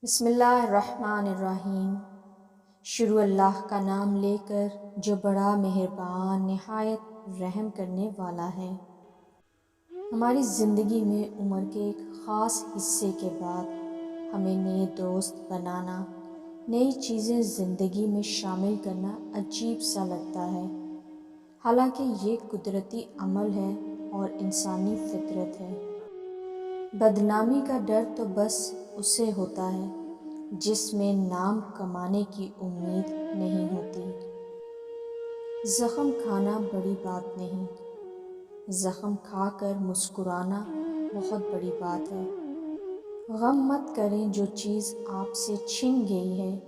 بسم اللہ الرحمن الرحیم۔ شروع اللہ کا نام لے کر جو بڑا مہربان نہایت رحم کرنے والا ہے۔ ہماری زندگی میں عمر کے ایک خاص حصے کے بعد ہمیں نئے دوست بنانا، نئی چیزیں زندگی میں شامل کرنا عجیب سا لگتا ہے، حالانکہ یہ قدرتی عمل ہے اور انسانی فطرت ہے۔ بدنامی کا ڈر تو بس اسے ہوتا ہے جس میں نام کمانے کی امید نہیں ہوتی۔ زخم کھانا بڑی بات نہیں، زخم کھا کر مسکرانا بہت بڑی بات ہے۔ غم مت کریں، جو چیز آپ سے چھن گئی ہے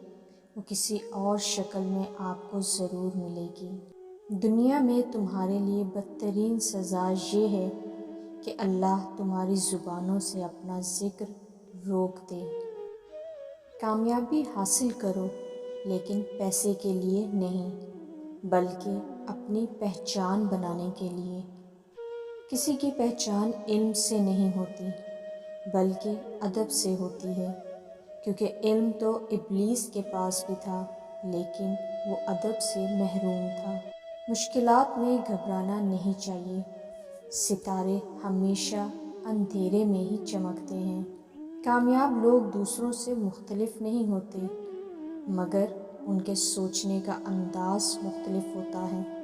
وہ کسی اور شکل میں آپ کو ضرور ملے گی۔ دنیا میں تمہارے لیے بدترین سزا یہ ہے کہ اللہ تمہاری زبانوں سے اپنا ذکر روک دے۔ کامیابی حاصل کرو، لیکن پیسے کے لیے نہیں، بلکہ اپنی پہچان بنانے کے لیے۔ کسی کی پہچان علم سے نہیں ہوتی، بلکہ ادب سے ہوتی ہے، کیونکہ علم تو ابلیس کے پاس بھی تھا، لیکن وہ ادب سے محروم تھا۔ مشکلات میں گھبرانا نہیں چاہیے، ستارے ہمیشہ اندھیرے میں ہی چمکتے ہیں۔ کامیاب لوگ دوسروں سے مختلف نہیں ہوتے، مگر ان کے سوچنے کا انداز مختلف ہوتا ہے۔